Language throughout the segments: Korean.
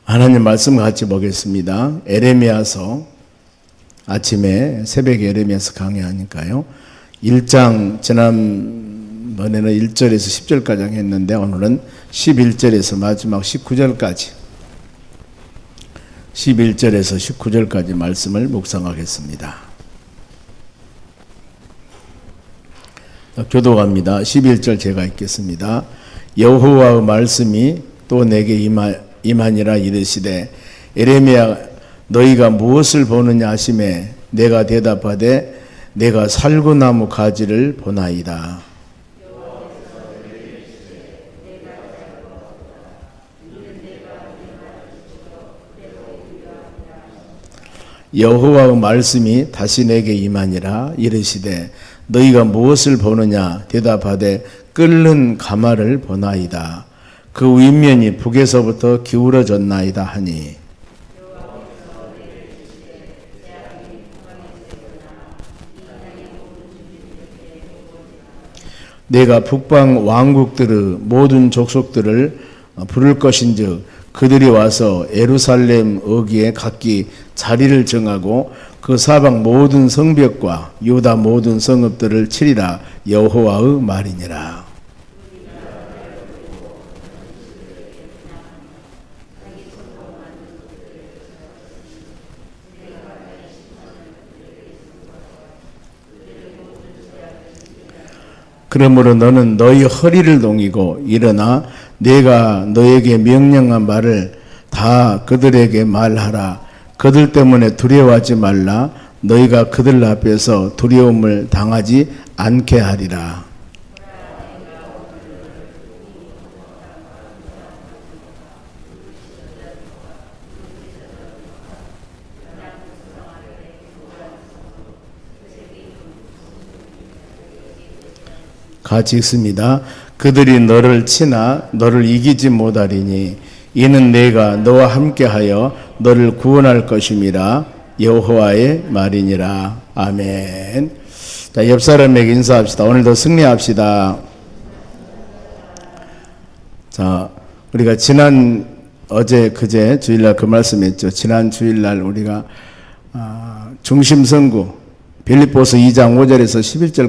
하나님 말씀 같이 보겠습니다. 에레미야서, 아침에 새벽에 에레미야서 강의하니까요. 1장 지난번에는 1절에서 10절까지 했는데 오늘은 11절에서 마지막 19절까지 11절에서 19절까지 말씀을 묵상하겠습니다. 교독합니다. 11절 제가 읽겠습니다. 여호와의 말씀이 또 내게 임하니라 이르시되 에레미야 너희가 무엇을 보느냐 하시매 내가 대답하되 내가 살구나무 가지를 보나이다. 여호와의 말씀이 다시 내게 임하니라 이르시되 너희가 무엇을 보느냐 대답하되 끓는 가마를 보나이다. 그 윗면이 북에서부터 기울어졌나이다 하니 내가 북방 왕국들의 모든 족속들을 부를 것인즉 그들이 와서 예루살렘 어귀에 각기 자리를 정하고 그 사방 모든 성벽과 유다 모든 성읍들을 치리라. 여호와의 말이니라. 그러므로 너는 너희 허리를 동이고 일어나 내가 너에게 명령한 말을 다 그들에게 말하라. 그들 때문에 두려워하지 말라. 너희가 그들 앞에서 두려움을 당하지 않게 하리라. 같이 읽습니다. 그들이 너를 치나 너를 이기지 못하리니 이는 내가 너와 함께하여 너를 구원할 것임이라. 여호와의 말이니라. 아멘. 자, 옆 사람에게 인사합시다. 오늘도 승리합시다. 자, 우리가 어제 그제 주일날 그 말씀했죠. 지난 주일날 우리가 중심선구 빌립보서 2장 5절에서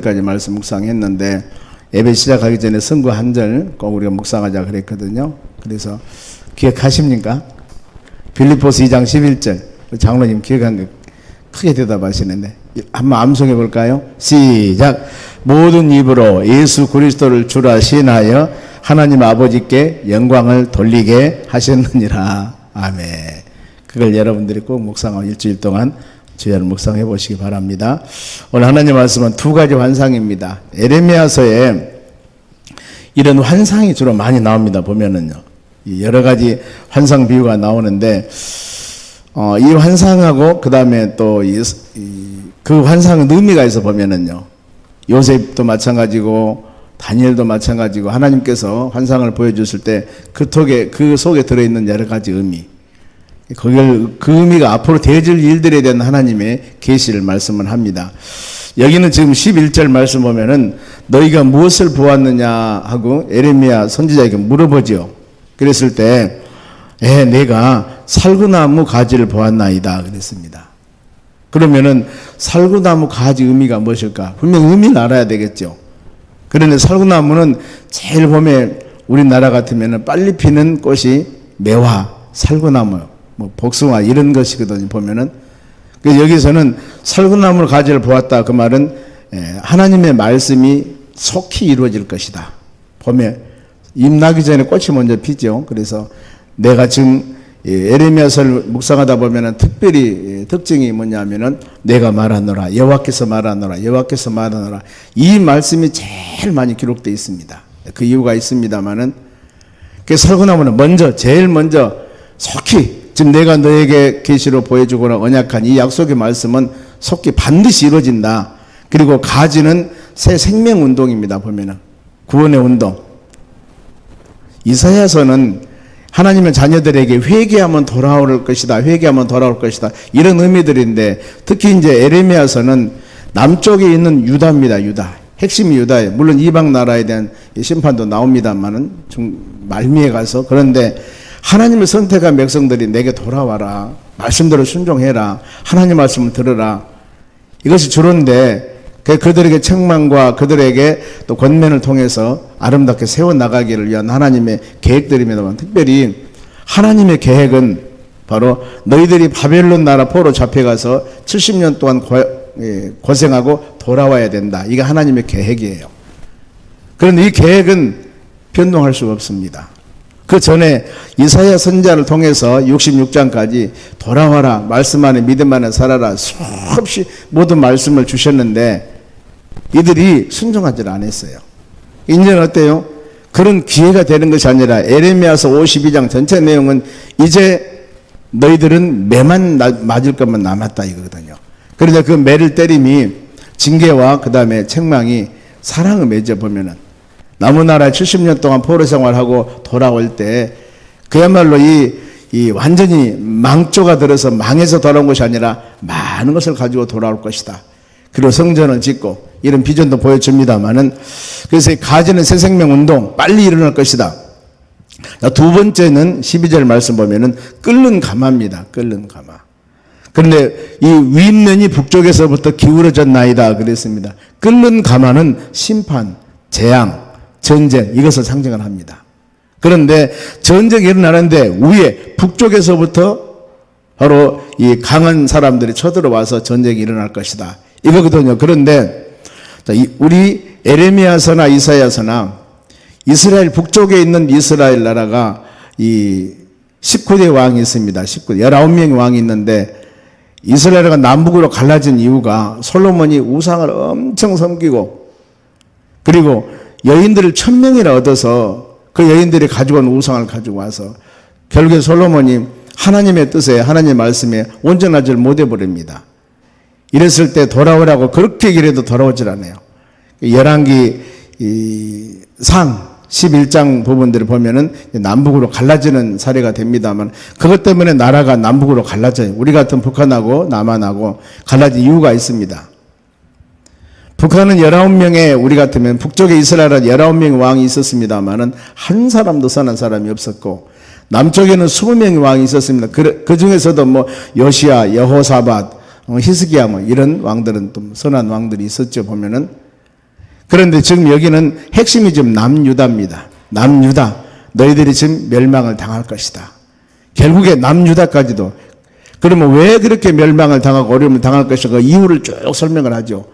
11절까지 말씀 묵상했는데 예배 시작하기 전에 선구 한 절 꼭 우리가 묵상하자 그랬거든요. 그래서 기억하십니까? 빌립보서 2장 11절 장로님 기억한 거 크게 대답하시는데 한번 암송해 볼까요? 시작. 모든 입으로 예수 그리스도를 주라 시인하여 하나님 아버지께 영광을 돌리게 하셨느니라. 아멘. 그걸 여러분들이 꼭 묵상하고 일주일 동안 주야를 묵상해 보시기 바랍니다. 오늘 하나님 말씀은 두 가지 환상입니다. 에레미야서에 이런 환상이 주로 많이 나옵니다. 보면은요. 여러 가지 환상 비유가 나오는데 이 환상하고 그 다음에 또 그 환상은 의미가 있어 보면은요. 요셉도 마찬가지고 다니엘도 마찬가지고 하나님께서 환상을 보여주실 때 그 속에 들어있는 여러 가지 의미 그 의미가 앞으로 되어질 일들에 대한 하나님의 계시를 말씀을 합니다. 여기는 지금 11절 말씀 보면은 너희가 무엇을 보았느냐 하고 에레미야 선지자에게 물어보죠. 그랬을 때 내가 살구나무 가지를 보았나이다 그랬습니다. 그러면은 살구나무 가지 의미가 무엇일까? 분명 의미를 알아야 되겠죠. 그런데 살구나무는 제일 봄에 우리나라 같으면은 빨리 피는 꽃이 매화, 살구나무 뭐 복숭아 이런 것이거든요. 보면은 여기서는 살구나무 가지를 보았다. 그 말은 하나님의 말씀이 속히 이루어질 것이다. 봄에 잎 나기 전에 꽃이 먼저 피죠. 그래서 내가 지금 에레미야서를 묵상하다 보면은 특별히 특징이 뭐냐면은 내가 말하노라 여호와께서 말하노라 여호와께서 말하노라 이 말씀이 제일 많이 기록되어 있습니다. 그 이유가 있습니다만은 그 살구나무는 제일 먼저 속히 지금 내가 너에게 계시로 보여주거나 언약한 이 약속의 말씀은 속히 반드시 이루어진다. 그리고 가지는 새 생명 운동입니다. 보면은 구원의 운동. 이사야서는 하나님의 자녀들에게 회개하면 돌아올 것이다. 회개하면 돌아올 것이다. 이런 의미들인데 특히 이제 에레미야서는 남쪽에 있는 유다입니다. 유다. 핵심이 유다예요. 물론 이방 나라에 대한 심판도 나옵니다만은 말미에 가서 그런데 하나님을 선택한 백성들이 내게 돌아와라. 말씀대로 순종해라. 하나님 말씀을 들어라. 이것이 주로인데 그들에게 책망과 그들에게 또 권면을 통해서 아름답게 세워나가기를 위한 하나님의 계획들입니다만, 특별히 하나님의 계획은 바로 너희들이 바벨론 나라 포로 잡혀가서 70년 동안 고생하고 돌아와야 된다. 이게 하나님의 계획이에요. 그런데 이 계획은 변동할 수가 없습니다. 그 전에 이사야 선지자를 통해서 66장까지 돌아와라, 말씀 안에 믿음 안에 살아라, 수없이 모든 말씀을 주셨는데 이들이 순종하지 않았어요. 이제는 어때요? 그런 기회가 되는 것이 아니라 에레미야서 52장 전체 내용은 이제 너희들은 매만 맞을 것만 남았다 이거거든요. 그런데 그 매를 때림이 징계와 그 다음에 책망이 사랑을 맺어 보면은 남은 나라에 70년 동안 포로 생활하고 돌아올 때 그야말로 이 완전히 망조가 들어서 망해서 돌아온 것이 아니라 많은 것을 가지고 돌아올 것이다. 그리고 성전을 짓고 이런 비전도 보여줍니다만은, 그래서 가지는 새 생명 운동 빨리 일어날 것이다. 두 번째는 12절 말씀 보면은 끓는 가마입니다. 끓는 가마. 그런데 이 윗면이 북쪽에서부터 기울어졌나이다 그랬습니다. 끓는 가마는 심판, 재앙, 전쟁, 이것을 상징을 합니다. 그런데 전쟁이 일어나는데 위에 북쪽에서부터 바로 이 강한 사람들이 쳐들어와서 전쟁이 일어날 것이다 이거거든요. 그런데 우리 에레미야서나 이사야서나 이스라엘 북쪽에 있는 이스라엘 나라가 이 19대 왕이 있습니다. 19명의 왕이 있는데 이스라엘가 남북으로 갈라진 이유가 솔로몬이 우상을 엄청 섬기고 그리고 여인들을 1000명이나 얻어서 그 여인들이 가지고 온 우상을 가지고 와서 결국에 솔로몬이 하나님의 뜻에 하나님의 말씀에 온전하지 못해버립니다. 이랬을 때 돌아오라고 그렇게 얘기해도 돌아오질 않아요. 열왕기 상 11장 부분들을 보면은 남북으로 갈라지는 사례가 됩니다만 그것 때문에 나라가 남북으로 갈라져요. 우리 같은 북한하고 남한하고 갈라진 이유가 있습니다. 북한은 19명의 우리 같으면 북쪽에 이스라엘은 19명의 왕이 있었습니다만은 한 사람도 선한 사람이 없었고 남쪽에는 20명의 왕이 있었습니다. 그 중에서도 뭐 요시야, 여호사밧, 히스기야 뭐 이런 왕들은 좀 선한 왕들이 있었죠 보면은. 그런데 지금 여기는 핵심이 지금 남유다입니다. 남유다. 너희들이 지금 멸망을 당할 것이다. 결국에 남유다까지도. 그러면 왜 그렇게 멸망을 당하고 어려움을 당할 것인가 그 이유를 쭉 설명을 하죠.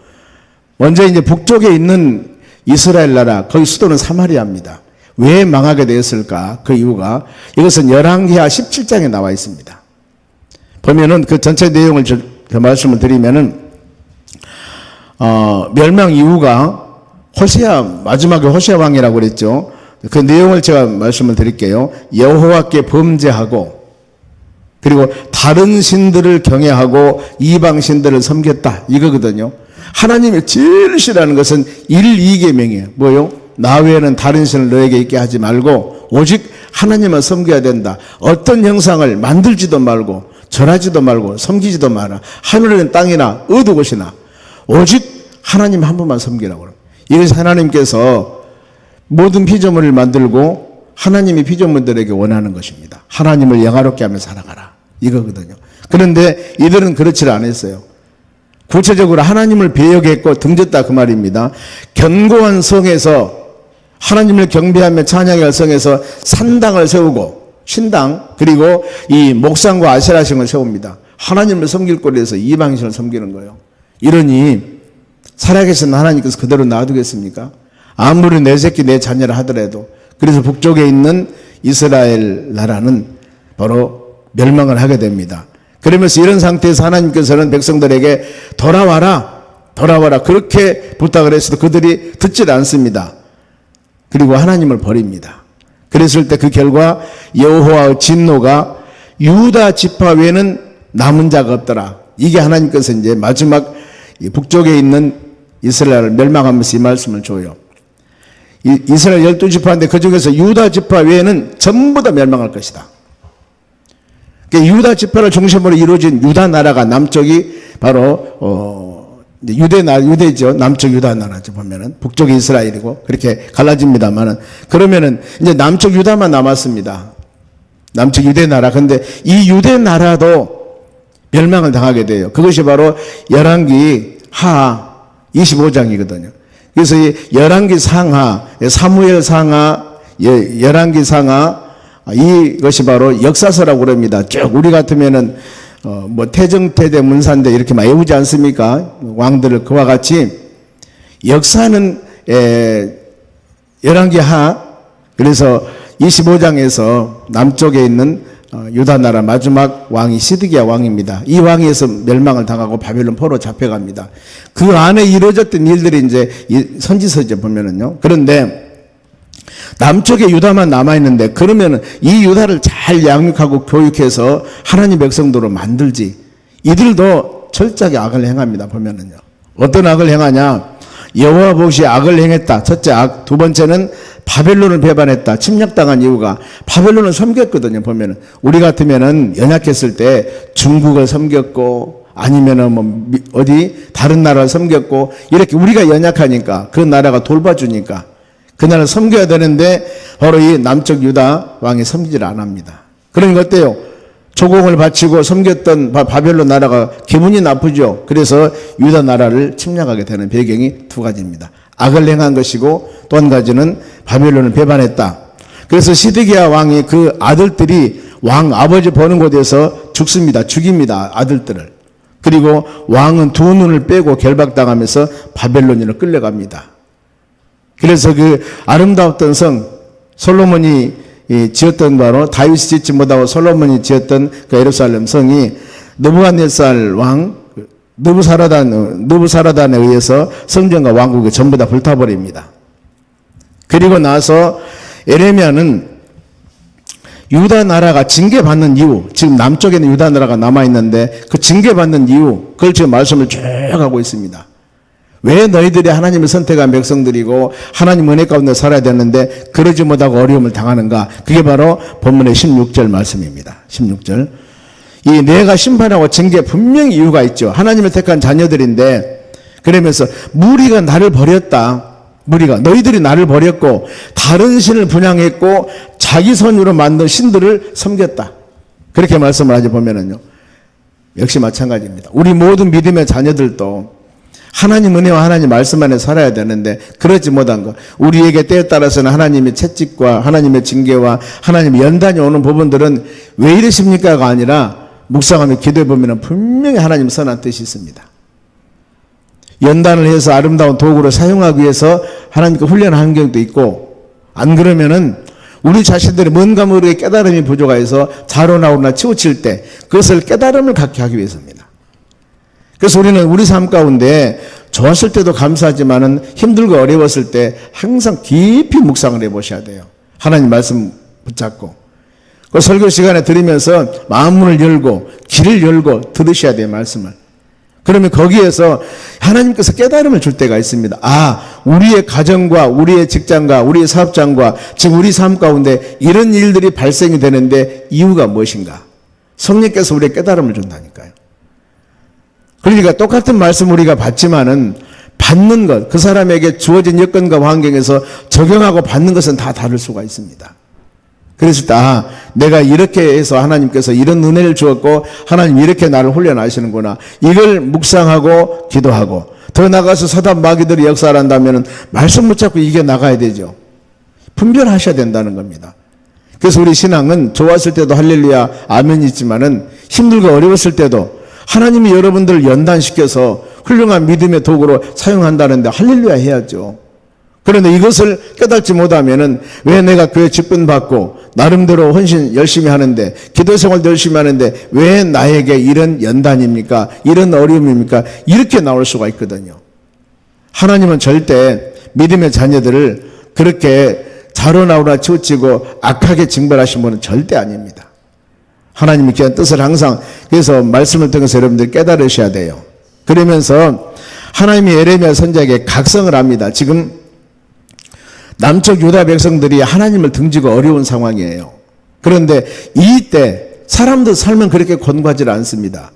먼저 이제 북쪽에 있는 이스라엘 나라, 거기 수도는 사마리아입니다. 왜 망하게 되었을까? 그 이유가 이것은 열왕기하 17장에 나와 있습니다. 보면은 그 전체 내용을 말씀을 드리면은 멸망 이유가 마지막에 호세아 왕이라고 그랬죠. 그 내용을 제가 말씀을 드릴게요. 여호와께 범죄하고 그리고 다른 신들을 경외하고 이방 신들을 섬겼다 이거거든요. 하나님의 제일 싫어하는 것은 1,2계명이에요. 뭐요? 나 외에는 다른 신을 너에게 있게 하지 말고 오직 하나님만 섬겨야 된다. 어떤 형상을 만들지도 말고 절하지도 말고 섬기지도 마라. 하늘이나 땅이나 어느 곳이나 오직 하나님 한 분만 섬기라고 그래요. 이래서 하나님께서 모든 피조물을 만들고 하나님이 피조물들에게 원하는 것입니다. 하나님을 영화롭게 하며 살아가라 이거거든요. 그런데 이들은 그렇지 않았어요. 구체적으로 하나님을 배역했고 등졌다 그 말입니다. 견고한 성에서 하나님을 경배하며 찬양할 성에서 산당을 세우고 신당 그리고 이 목상과 아세라신을 세웁니다. 하나님을 섬길 곳에서 이방신을 섬기는 거예요. 이러니 살아계신 하나님께서 그대로 놔두겠습니까? 아무리 내 새끼 내 자녀를 하더라도. 그래서 북쪽에 있는 이스라엘 나라는 바로 멸망을 하게 됩니다. 그러면서 이런 상태에서 하나님께서는 백성들에게 돌아와라 그렇게 부탁을 했어도 그들이 듣질 않습니다. 그리고 하나님을 버립니다. 그랬을 때 그 결과 여호와의 진노가 유다 지파 외에는 남은 자가 없더라. 이게 하나님께서 이제 마지막 북쪽에 있는 이스라엘을 멸망하면서 이 말씀을 줘요. 이스라엘 12지파인데 그 중에서 유다 지파 외에는 전부 다 멸망할 것이다. 유다 지파를 중심으로 이루어진 유다 나라가 남쪽이 바로 유대죠. 남쪽 유다 나라죠. 보면은 북쪽이 이스라엘이고 그렇게 갈라집니다만은 그러면은 이제 남쪽 유다만 남았습니다. 남쪽 유대 나라. 근데 이 유대 나라도 멸망을 당하게 돼요. 그것이 바로 열왕기 하 25장이거든요. 그래서 이 열왕기 상하, 사무엘 상하, 열왕기 상하, 이것이 바로 역사서라고 그럽니다. 쭉 우리 같으면은 뭐 태정태대 문산대 이렇게 많이 외우지 않습니까? 왕들을 그와 같이 역사는 열왕기 하, 그래서 25장에서 남쪽에 있는 유다 나라 마지막 왕이 시드기야 왕입니다. 이 왕에서 멸망을 당하고 바벨론 포로 잡혀갑니다. 그 안에 이루어졌던 일들이 이제 선지서에 보면은요. 그런데 남쪽에 유다만 남아있는데 그러면은 이 유다를 잘 양육하고 교육해서 하나님 백성도로 만들지. 이들도 철저하게 악을 행합니다. 보면은요. 어떤 악을 행하냐. 여호와 보시기에 악을 행했다. 첫째 악. 두 번째는 바벨론을 배반했다. 침략당한 이유가 바벨론을 섬겼거든요. 보면은 우리 같으면은 연약했을 때 중국을 섬겼고 아니면은 뭐 어디 다른 나라를 섬겼고 이렇게 우리가 연약하니까 그 나라가 돌봐주니까 그 나라를 섬겨야 되는데 바로 이 남쪽 유다 왕이 섬기질 않습니다. 그러니까 어때요? 조공을 바치고 섬겼던 바벨론 나라가 기분이 나쁘죠. 그래서 유다 나라를 침략하게 되는 배경이 두 가지입니다. 악을 행한 것이고 또 한 가지는 바벨론을 배반했다. 그래서 시드기야 왕이 그 아들들이 왕 아버지 보는 곳에서 죽습니다. 죽입니다. 아들들을. 그리고 왕은 두 눈을 빼고 결박당하면서 바벨론으로 끌려갑니다. 그래서 그 아름다웠던 성 솔로몬이 지었던 바로 다윗이 짓지 못하고 솔로몬이 지었던 그 예루살렘 성이 느부갓네살 왕 느부사라단에 의해서 성전과 왕국이 전부 다 불타버립니다. 그리고 나서 에레미야는 유다 나라가 징계받는 이유, 지금 남쪽에는 유다 나라가 남아있는데 그 징계받는 이유, 그걸 지금 말씀을 쭉 하고 있습니다. 왜 너희들이 하나님을 선택한 백성들이고 하나님 은혜 가운데 살아야 되는데 그러지 못하고 어려움을 당하는가? 그게 바로 본문의 16절 말씀입니다. 16절. 이 내가 심판하고 징계 분명히 이유가 있죠. 하나님을 택한 자녀들인데 그러면서 무리가 나를 버렸다. 무리가 너희들이 나를 버렸고 다른 신을 분향했고 자기 손으로 만든 신들을 섬겼다. 그렇게 말씀을 하지 보면은요. 역시 마찬가지입니다. 우리 모든 믿음의 자녀들도 하나님 은혜와 하나님 말씀 안에 살아야 되는데 그러지 못한 것. 우리에게 때에 따라서는 하나님의 채찍과 하나님의 징계와 하나님의 연단이 오는 부분들은 왜 이러십니까가 아니라 묵상하며 기도해 보면 분명히 하나님 선한 뜻이 있습니다. 연단을 해서 아름다운 도구를 사용하기 위해서 하나님께 훈련하는 경우도 있고 안 그러면은 우리 자신들이 뭔가 모르게 깨달음이 부족해서 자로나오나 치우칠 때 그것을 깨달음을 갖게 하기 위해서입니다. 그래서 우리는 우리 삶 가운데 좋았을 때도 감사하지만은 힘들고 어려웠을 때 항상 깊이 묵상을 해보셔야 돼요. 하나님 말씀 붙잡고 그 설교 시간에 들으면서 마음문을 열고 귀를 열고 들으셔야 돼요. 말씀을. 그러면 거기에서 하나님께서 깨달음을 줄 때가 있습니다. 아, 우리의 가정과 우리의 직장과 우리의 사업장과 지금 우리 삶 가운데 이런 일들이 발생이 되는데 이유가 무엇인가? 성령께서 우리의 깨달음을 준다니까요. 그러니까 똑같은 말씀 우리가 받지만은 받는 것, 그 사람에게 주어진 여건과 환경에서 적용하고 받는 것은 다 다를 수가 있습니다. 그래서 다 내가 이렇게 해서 하나님께서 이런 은혜를 주었고 하나님 이렇게 나를 훈련하시는구나. 이걸 묵상하고 기도하고 더 나가서 사단 마귀들이 역사를 한다면 말씀 붙잡고 이겨나가야 되죠. 분별하셔야 된다는 겁니다. 그래서 우리 신앙은 좋았을 때도 할렐루야 아멘이 있지만은 힘들고 어려웠을 때도 하나님이 여러분들을 연단시켜서 훌륭한 믿음의 도구로 사용한다는데 할렐루야 해야죠. 그런데 이것을 깨닫지 못하면은 왜 내가 교회 직분 받고 나름대로 헌신 열심히 하는데 기도 생활도 열심히 하는데 왜 나에게 이런 연단입니까? 이런 어려움입니까? 이렇게 나올 수가 있거든요. 하나님은 절대 믿음의 자녀들을 그렇게 자로나오나 치우치고 악하게 징벌하신 분은 절대 아닙니다. 하나님의 귀한 뜻을 항상 그래서 말씀을 통해서 여러분들 깨달으셔야 돼요. 그러면서 하나님이 에레미야 선지자에게 각성을 합니다. 지금 남쪽 유다 백성들이 하나님을 등지고 어려운 상황이에요. 그런데 이때 사람들 삶은 그렇게 권고하지 않습니다.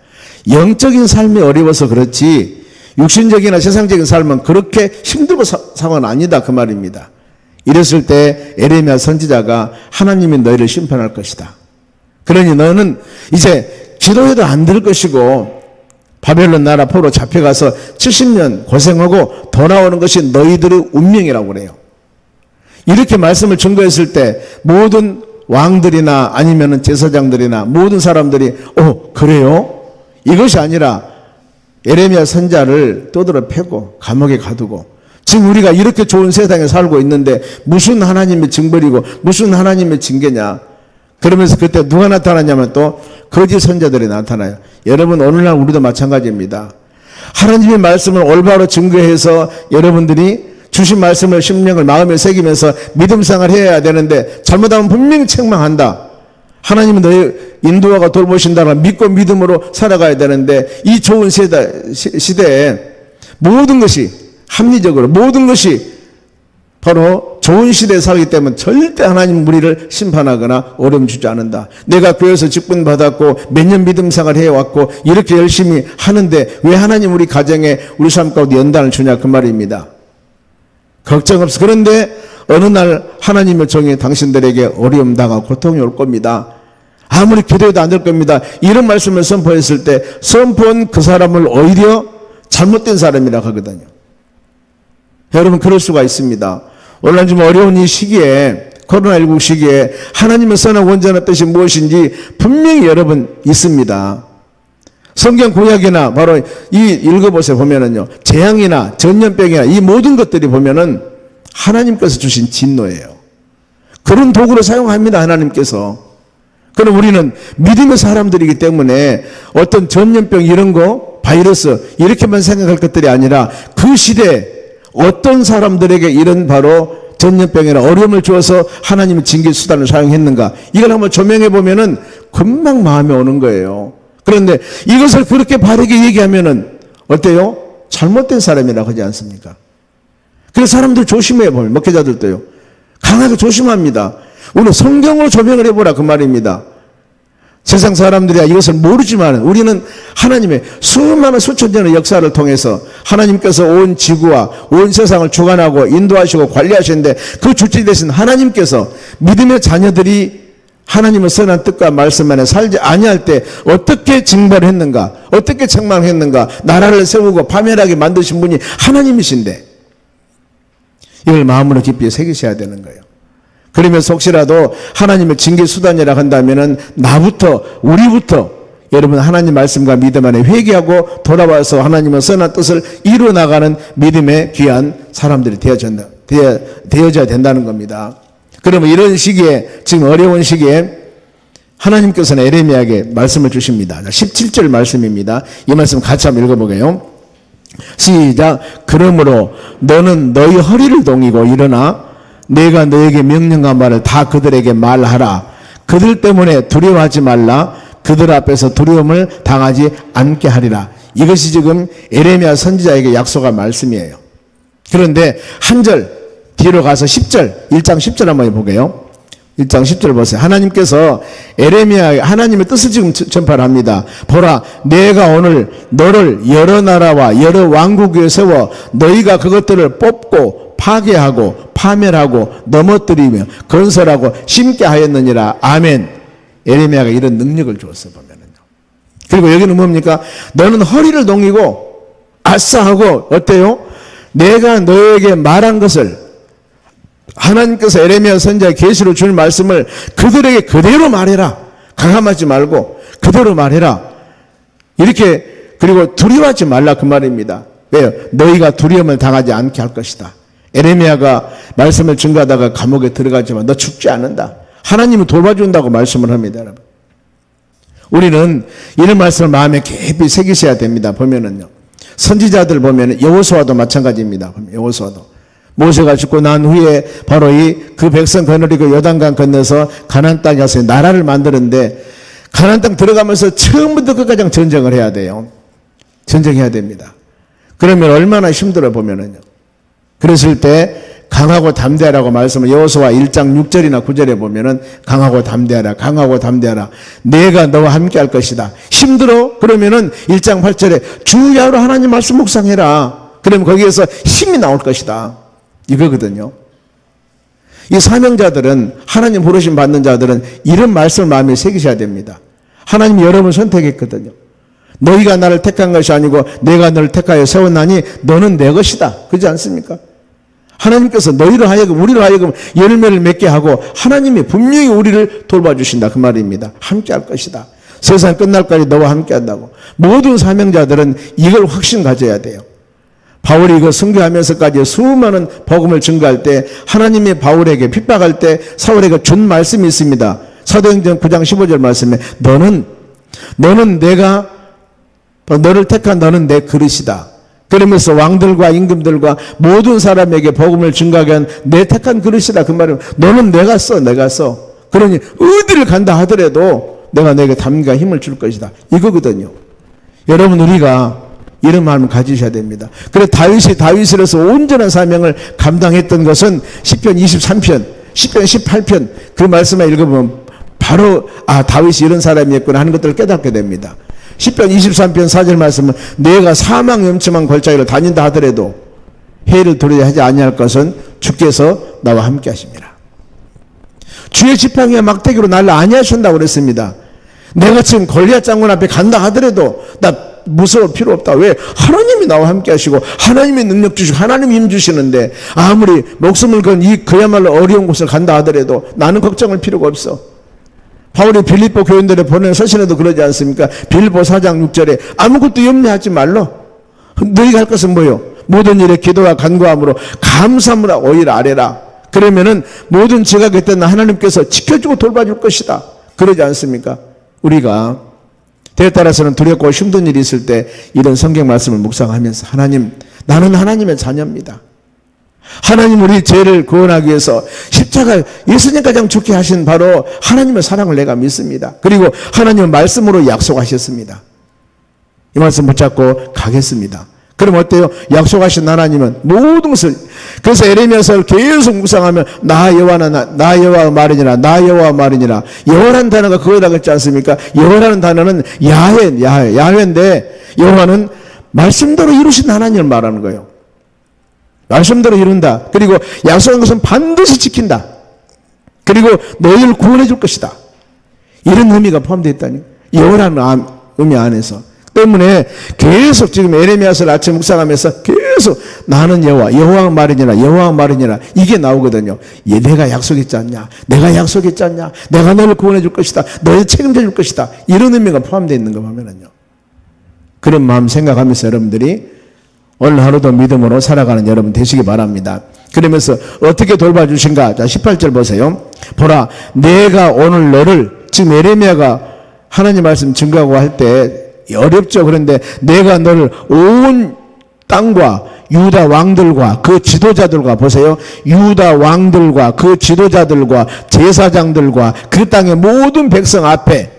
영적인 삶이 어려워서 그렇지 육신적이나 세상적인 삶은 그렇게 힘들고 상황은 아니다 그 말입니다. 이랬을 때 에레미야 선지자가 하나님이 너희를 심판할 것이다. 그러니 너는 이제 기도해도 안 될 것이고 바벨론 나라 포로 잡혀가서 70년 고생하고 돌아오는 것이 너희들의 운명이라고 그래요. 이렇게 말씀을 증거했을 때 모든 왕들이나 아니면 제사장들이나 모든 사람들이 그래요? 이것이 아니라 예레미야 선지자를 떠들어 패고 감옥에 가두고 지금 우리가 이렇게 좋은 세상에 살고 있는데 무슨 하나님의 징벌이고 무슨 하나님의 징계냐. 그러면서 그때 누가 나타나냐면 또 거짓 선지자들이 나타나요. 여러분 오늘날 우리도 마찬가지입니다. 하나님의 말씀을 올바로 증거해서 여러분들이 주신 말씀을 심령을 마음에 새기면서 믿음생활을 해야 되는데 잘못하면 분명히 책망한다. 하나님은 너희 인도하고 돌보신다고 믿고 믿음으로 살아가야 되는데 이 좋은 시대에 모든 것이 합리적으로 모든 것이 바로 좋은 시대에 살기 때문에 절대 하나님 우리를 심판하거나 어려움 주지 않는다. 내가 교회에서 직분 받았고 몇 년 믿음 생활 해왔고 이렇게 열심히 하는데 왜 하나님 우리 가정에 우리 삶 가운데 연단을 주냐 그 말입니다. 걱정 없어. 그런데 어느 날 하나님의 종이 당신들에게 어려움 당하고 고통이 올 겁니다. 아무리 기도해도 안 될 겁니다. 이런 말씀을 선포했을 때 선포한 그 사람을 오히려 잘못된 사람이라고 하거든요. 여러분 그럴 수가 있습니다. 오늘날 좀 어려운 이 시기에 코로나19 시기에 하나님의 선한 온전한 뜻이 무엇인지 분명히 여러분 있습니다. 성경 구약이나 바로 이 읽어보세요. 보면은요 재앙이나 전염병이나 이 모든 것들이 보면은 하나님께서 주신 진노예요. 그런 도구로 사용합니다. 하나님께서. 그럼 우리는 믿음의 사람들이기 때문에 어떤 전염병 이런 거 바이러스 이렇게만 생각할 것들이 아니라 그 시대에 어떤 사람들에게 이런 바로 전염병이나 어려움을 주어서 하나님의 징계 수단을 사용했는가 이걸 한번 조명해 보면은 금방 마음에 오는 거예요. 그런데 이것을 그렇게 바르게 얘기하면은 어때요? 잘못된 사람이라고 하지 않습니까? 그래서 사람들 조심해요. 보면 목회자들도요. 강하게 조심합니다. 우리 성경으로 조명을 해보라 그 말입니다. 세상 사람들이야 이것을 모르지만 우리는 하나님의 수많은 수천 년의 역사를 통해서 하나님께서 온 지구와 온 세상을 주관하고 인도하시고 관리하시는데 그 주체 되신 하나님께서 믿음의 자녀들이 하나님의 선한 뜻과 말씀 안에 살지 아니할 때 어떻게 징벌했는가 어떻게 책망했는가 나라를 세우고 파멸하게 만드신 분이 하나님이신데 이걸 마음으로 깊이 새기셔야 되는 거예요. 그러면서 혹시라도 하나님의 징계 수단이라 한다면은 나부터 우리부터 여러분 하나님 말씀과 믿음 안에 회개하고 돌아와서 하나님의 선한 뜻을 이루어 나가는 믿음의 귀한 사람들이 되어져야 된다는 겁니다. 그러면 이런 시기에 지금 어려운 시기에 하나님께서는 에레미야에게 말씀을 주십니다. 17절 말씀입니다. 이 말씀 같이 한번 읽어보게요. 시작. 그러므로 너는 너희 허리를 동이고 일어나 내가 너에게 명령한 말을 다 그들에게 말하라. 그들 때문에 두려워하지 말라. 그들 앞에서 두려움을 당하지 않게 하리라. 이것이 지금 에레미야 선지자에게 약속한 말씀이에요. 그런데 한 절 뒤로 가서 10절 1장 10절 한번 해보게요. 1장 10절 보세요. 하나님께서 에레미야의 하나님의 뜻을 지금 전파를 합니다. 보라 내가 오늘 너를 여러 나라와 여러 왕국 위에 세워 너희가 그것들을 뽑고 파괴하고 파멸하고 넘어뜨리며 건설하고 심게 하였느니라. 아멘. 에레미야가 이런 능력을 주었어 보면은요. 그리고 여기는 뭡니까? 너는 허리를 동이고 아싸 하고 어때요? 내가 너에게 말한 것을 하나님께서 에레미야 선지자의 계시로 줄 말씀을 그들에게 그대로 말해라. 가감하지 말고 그대로 말해라. 이렇게 그리고 두려워하지 말라 그 말입니다. 왜요? 너희가 두려움을 당하지 않게 할 것이다. 에레미야가 말씀을 증거하다가 감옥에 들어가지만 너 죽지 않는다. 하나님은 돌봐준다고 말씀을 합니다. 여러분. 우리는 이런 말씀을 마음에 깊이 새기셔야 됩니다. 보면은요. 선지자들 보면 여호수아도 마찬가지입니다. 여호수아도 모세가 죽고 난 후에 바로 그 백성 거느리고 요단강 건너서 가나안 땅에 가서 나라를 만드는데 가나안 땅 들어가면서 처음부터 끝까지 전쟁을 해야 돼요. 전쟁해야 됩니다. 그러면 얼마나 힘들어 보면은요. 그랬을 때 강하고 담대하라고 말씀을 여호수아 1장 6절이나 9절에 보면은 강하고 담대하라 강하고 담대하라 내가 너와 함께 할 것이다. 힘들어? 그러면은 1장 8절에 주야로 하나님 말씀 묵상해라. 그러면 거기에서 힘이 나올 것이다. 이거거든요. 이 사명자들은, 하나님 부르심 받는 자들은 이런 말씀을 마음에 새기셔야 됩니다. 하나님이 여러분을 선택했거든요. 너희가 나를 택한 것이 아니고 내가 너를 택하여 세웠나니 너는 내 것이다. 그렇지 않습니까? 하나님께서 너희를 하여금, 우리를 하여금 열매를 맺게 하고 하나님이 분명히 우리를 돌봐주신다. 그 말입니다. 함께 할 것이다. 세상 끝날까지 너와 함께 한다고. 모든 사명자들은 이걸 확신 가져야 돼요. 바울이 이거 선교하면서까지 수많은 복음을 증거할 때 하나님이 바울에게 핍박할 때 사울에게 준 말씀이 있습니다. 사도행전 9장 15절 말씀에 너는 내가 너를 택한 너는 내 그릇이다. 그러면서 왕들과 임금들과 모든 사람에게 복음을 증거하게 한 내 택한 그릇이다. 그 말은 너는 내가 써. 그러니 어디를 간다 하더라도 내가 너에게 담과 힘을 줄 것이다. 이거거든요. 여러분, 우리가 이런 마음을 가지셔야 됩니다. 그래 다윗이 다윗으로서 온전한 사명을 감당했던 것은 시편 23편, 시편 18편 그 말씀을 읽어보면 바로 다윗이 이런 사람이었구나 하는 것들을 깨닫게 됩니다. 시편 23편 4절 말씀은 내가 사망 염침한 골짜기를 다닌다 하더라도 해를 두려워 하지 아니할 것은 주께서 나와 함께 하십니다. 주의 지팡이와 막대기로 나를 안위하신다고 그랬습니다. 내가 지금 골리앗 장군 앞에 간다 하더라도 나 무서울 필요 없다. 왜? 하나님이 나와 함께 하시고 하나님이 능력 주시고 하나님이 힘 주시는데 아무리 목숨을 건 그야말로 어려운 곳을 간다 하더라도 나는 걱정할 필요가 없어. 바울이 빌립보 교인들에 보낸 서신에도 그러지 않습니까? 빌립보 4장 6절에 아무것도 염려하지 말라. 너희가 할 것은 뭐요? 모든 일에 기도와 간구함으로 감사함으로 오히려 아뢰라. 그러면은 모든 죄가 겠던 하나님께서 지켜주고 돌봐줄 것이다. 그러지 않습니까? 우리가 때에 따라서는 두렵고 힘든 일이 있을 때 이런 성경 말씀을 묵상하면서 하나님, 나는 하나님의 자녀입니다. 하나님 우리 죄를 구원하기 위해서 십자가 예수님 가장 좋게 하신 바로 하나님의 사랑을 내가 믿습니다. 그리고 하나님의 말씀으로 약속하셨습니다. 이 말씀 붙잡고 가겠습니다. 그럼 어때요? 약속하신 하나님은 모든 것을, 그래서 에레미야서를 계속 묵상하면 나 여호와 말이니라. 여호라는 단어가 그거라고 했지 않습니까? 여호라는 단어는 야훼인데 여호와는 말씀대로 이루신 하나님을 말하는 거예요. 말씀대로 이룬다. 그리고 약속한 것은 반드시 지킨다. 그리고 너희를 구원해 줄 것이다. 이런 의미가 포함되어 있다니. 여호라는 의미 안에서. 때문에 계속 지금 에레미야서를 아침 묵상하면서 계속 나는 여호와 말이니라 이게 나오거든요. 내가 약속했지 않냐? 내가 너를 구원해 줄 것이다. 너를 책임져 줄 것이다. 이런 의미가 포함되어 있는 거 보면은요. 그런 마음 생각하면서 여러분들이 오늘 하루도 믿음으로 살아가는 여러분 되시기 바랍니다. 그러면서 어떻게 돌봐주신가? 자, 18절 보세요. 보라, 내가 오늘 너를, 지금 에레미야가 하나님 말씀 증거하고 할 때 어렵죠. 그런데 내가 너를 온 땅과 유다 왕들과 그 지도자들과, 보세요, 유다 왕들과 그 지도자들과 제사장들과 그 땅의 모든 백성 앞에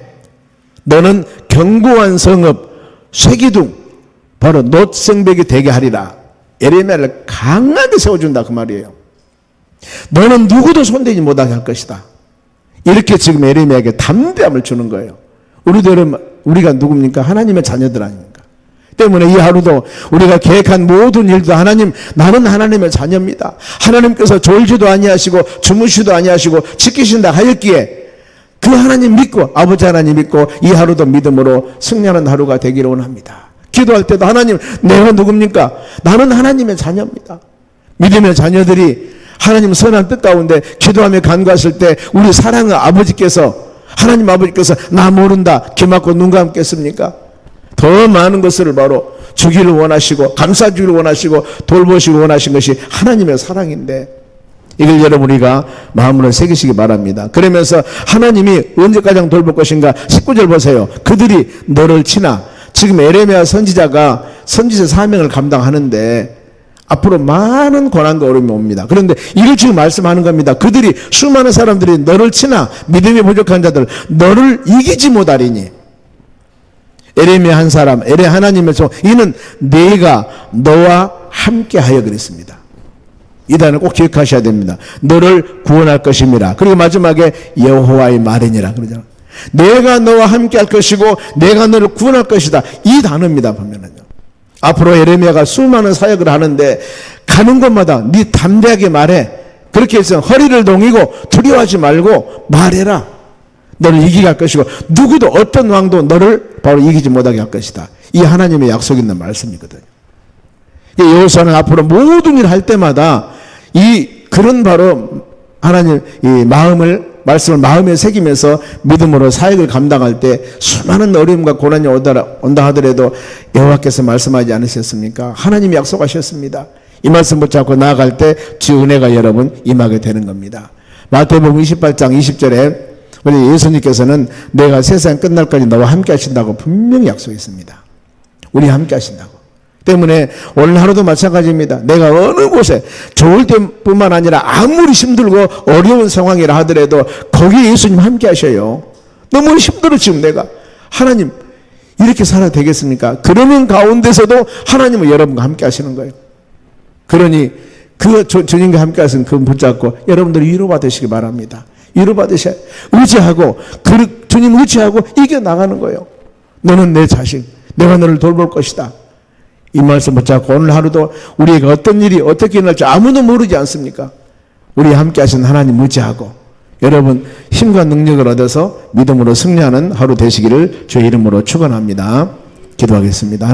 너는 견고한 성읍 쇠기둥 바로 놋성벽이 되게 하리라. 에레미야를 강하게 세워준다 그 말이에요. 너는 누구도 손대지 못하게 할 것이다. 이렇게 지금 에레미야에게 담대함을 주는 거예요. 우리가 누굽니까? 하나님의 자녀들 아닙니까? 때문에 이 하루도 우리가 계획한 모든 일도 나는 하나님의 자녀입니다. 하나님께서 졸지도 아니하시고 주무시도 아니하시고 지키신다 하였기에 그 하나님 믿고, 아버지 하나님 믿고 이 하루도 믿음으로 승리하는 하루가 되기를 원합니다. 기도할 때도 하나님, 내가 누굽니까? 나는 하나님의 자녀입니다. 믿음의 자녀들이 하나님 선한 뜻 가운데 기도하며 간구하실 때 우리 사랑의 하나님 아버지께서 나 모른다 귀 막고 눈 감겠습니까? 더 많은 것을 바로 주기를 원하시고 감싸주기를 원하시고 돌보시기를 원하신 것이 하나님의 사랑인데 이걸 여러분 우리가 마음으로 새기시기 바랍니다. 그러면서 하나님이 언제까지 돌볼 것인가? 19절 보세요. 그들이 너를 치나. 지금 에레미야 선지자가 선지자 사명을 감당하는데 앞으로 많은 고난과 어려움이 옵니다. 그런데 이걸 지금 말씀하는 겁니다. 그들이, 수많은 사람들이 너를 치나, 믿음이 부족한 자들 너를 이기지 못하리니. 에레미야 한 사람, 하나님의 종, 이는 내가 너와 함께하여 그랬습니다. 이 단어를 꼭 기억하셔야 됩니다. 너를 구원할 것입니다. 그리고 마지막에 여호와의 말이니라 그러잖아요. 내가 너와 함께할 것이고 내가 너를 구원할 것이다. 이 단어입니다. 보면은요. 앞으로 에레미야가 수많은 사역을 하는데 가는 곳마다 네 담대하게 말해. 그렇게 해서 허리를 동이고 두려워하지 말고 말해라. 너를 이기게 할 것이고 누구도 어떤 왕도 너를 바로 이기지 못하게 할 것이다. 이 하나님의 약속 있는 말씀이거든요. 여호수아는 앞으로 모든 일을 할 때마다 그런 바로 하나님 말씀을 마음에 새기면서 믿음으로 사역을 감당할 때 수많은 어려움과 고난이 온다 하더라도 여호와께서 말씀하지 않으셨습니까? 하나님이 약속하셨습니다. 이 말씀 붙잡고 나아갈 때 주 은혜가 여러분 임하게 되는 겁니다. 마태복음 28장 20절에 우리 예수님께서는 내가 세상 끝날까지 너와 함께 하신다고 분명히 약속했습니다. 우리 함께 하신다고. 때문에 오늘 하루도 마찬가지입니다. 내가 어느 곳에 좋을 때뿐만 아니라 아무리 힘들고 어려운 상황이라 하더라도 거기에 예수님 함께 하셔요. 너무 힘들어 지금 내가. 하나님 이렇게 살아도 되겠습니까? 그러는 가운데서도 하나님은 여러분과 함께 하시는 거예요. 그러니 주님과 함께 하시는 그 붙잡고 여러분들이 위로받으시기 바랍니다. 위로받으셔야 의지하고 주님 의지하고 이겨나가는 거예요. 너는 내 자식, 내가 너를 돌볼 것이다. 이 말씀 붙잡고 오늘 하루도 우리에게 어떤 일이 어떻게 일어날지 아무도 모르지 않습니까? 우리 함께 하신 하나님 의지하고 여러분 힘과 능력을 얻어서 믿음으로 승리하는 하루 되시기를 주의 이름으로 축원합니다. 기도하겠습니다.